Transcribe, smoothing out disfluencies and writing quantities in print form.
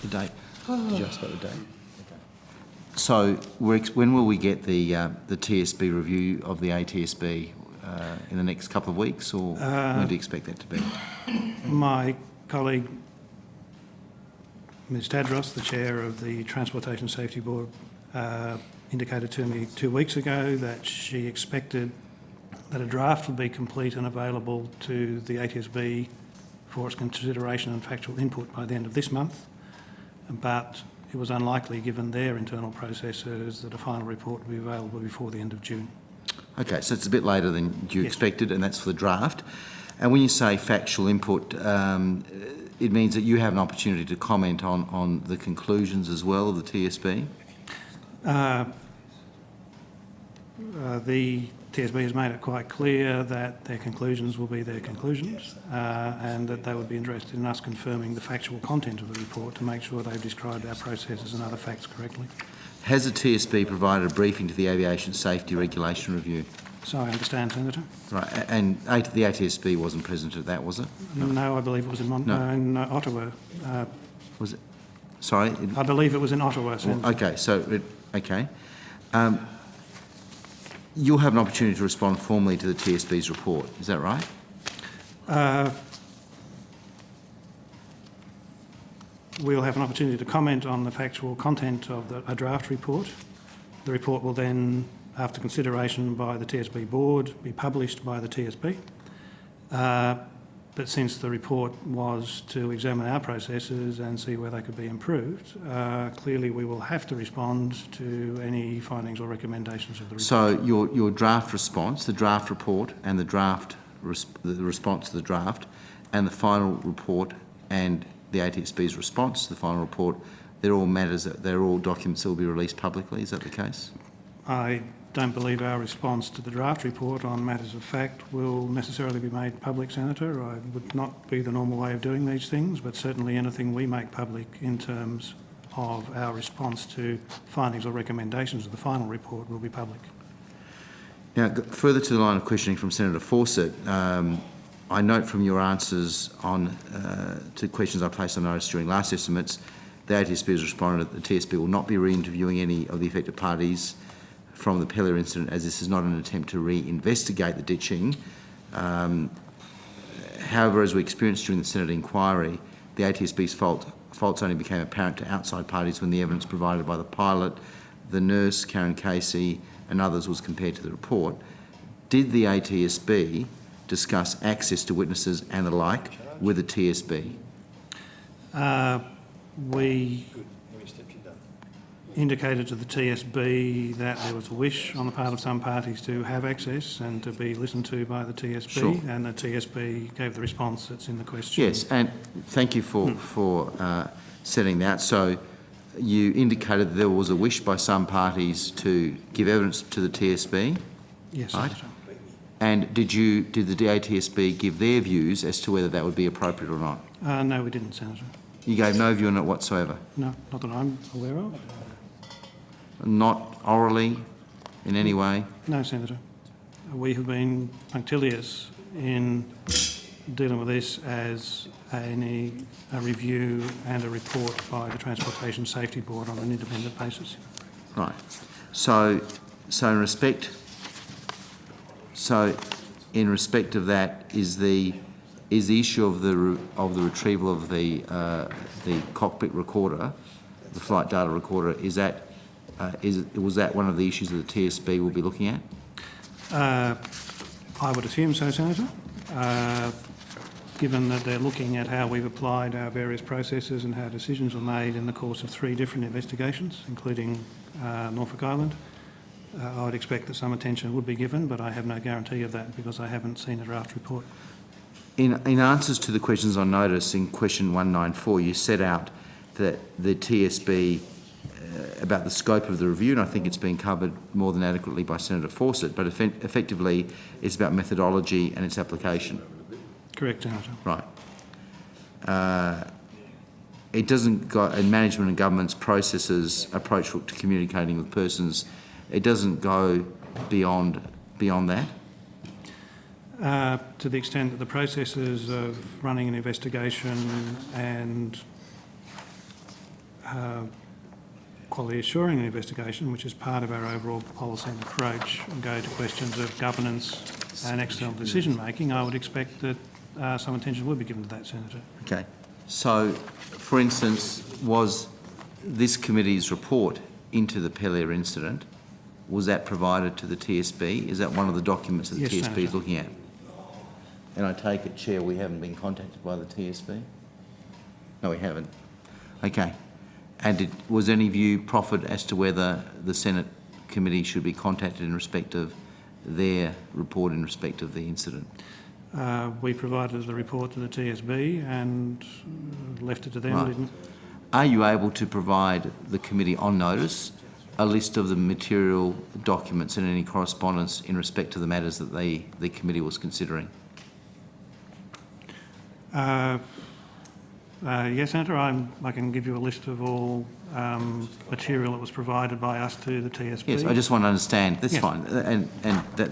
The date. Did you ask about the date? So when will we get the TSB review of the ATSB? In the next couple of weeks, or when do you expect that to be? My colleague, Ms Tadros, the chair of the Transportation Safety Board, indicated to me 2 weeks ago that she expected that a draft would be complete and available to the ATSB for its consideration and factual input by the end of this month, but it was unlikely, given their internal processes, that a final report would be available before the end of June. Okay, so it's a bit later than you expected, and that's for the draft. And when you say factual input, it means that you have an opportunity to comment on the conclusions as well of the TSB? The TSB has made it quite clear that their conclusions will be their conclusions, and that they would be interested in us confirming the factual content of the report to make sure they've described our processes and other facts correctly. Has the TSB provided a briefing to the Aviation Safety Regulation Review? So I understand, Senator. Right, and the ATSB wasn't present at that, was it? No, I believe it was in Ottawa. Was it? Sorry? I believe it was in Ottawa, Senator. Okay, so, okay. You'll have an opportunity to respond formally to the TSB's report, is that right? We'll have an opportunity to comment on the factual content of a draft report. The report will then, after consideration by the TSB board, be published by the TSB. But since the report was to examine our processes and see where they could be improved, clearly we will have to respond to any findings or recommendations of the report. So your draft response, the draft report and the response to the draft and the final report and the ATSB's response to the final report, they're all documents that will be released publicly, is that the case? I don't believe our response to the draft report on matters of fact will necessarily be made public, Senator. I would not be the normal way of doing these things, but certainly anything we make public in terms of our response to findings or recommendations of the final report will be public. Now, further to the line of questioning from Senator Fawcett, I note from your answers to questions I placed on notice during last estimates, the ATSB has responded that the TSB will not be re-interviewing any of the affected parties from the Pellier incident, as this is not an attempt to re-investigate the ditching. However, as we experienced during the Senate inquiry, the ATSB's faults only became apparent to outside parties when the evidence provided by the pilot, the nurse, Karen Casey, and others was compared to the report. Did the ATSB discuss access to witnesses and the like with the TSB? We indicated to the TSB that there was a wish on the part of some parties to have access and to be listened to by the TSB, sure. And the TSB gave the response that's in the question. Yes, and thank you for setting that. So you indicated that there was a wish by some parties to give evidence to the TSB? Yes, right? Senator. And did the ATSB give their views as to whether that would be appropriate or not? No, we didn't, Senator. You gave no view on it whatsoever? No, not that I'm aware of. Not orally in any way? No, Senator. We have been punctilious in dealing with this as a review and a report by the Transportation Safety Board on an independent basis. Right. So in respect of that, is the issue of the retrieval of the cockpit recorder, the flight data recorder, was that one of the issues that the TSB will be looking at? I would assume so, Senator. Given that they're looking at how we've applied our various processes and how decisions were made in the course of 3 different investigations, including Norfolk Island, I would expect that some attention would be given, but I have no guarantee of that because I haven't seen a draft report. In answers to the questions on notice, in question 194, you set out that the TSB, about the scope of the review, and I think it's been covered more than adequately by Senator Fawcett, but effectively it's about methodology and its application. Correct, Senator. Right. It doesn't go, in management and government's processes, approach to communicating with persons, it doesn't go beyond that? To the extent that the processes of running an investigation and quality assuring an investigation, which is part of our overall policy and approach, and go to questions of governance and external decision making, I would expect that some attention would be given to that, Senator. Okay. So, for instance, was this committee's report into the Pellier incident, was that provided to the TSB? Is that one of the documents that the Yes, TSB Senator. is looking at? And I take it, Chair, we haven't been contacted by the TSB? No, we haven't. Okay. And was any view proffered as to whether the Senate committee should be contacted in respect of their report in respect of the incident? We provided the report to the TSB and left it to them. Right. Didn't. Are you able to provide the committee on notice a list of the material documents and any correspondence in respect to the matters that the committee was considering? Yes, Senator, I can give you a list of all material that was provided by us to the TSB. Yes, I just want to understand. That's Yes. fine, and that's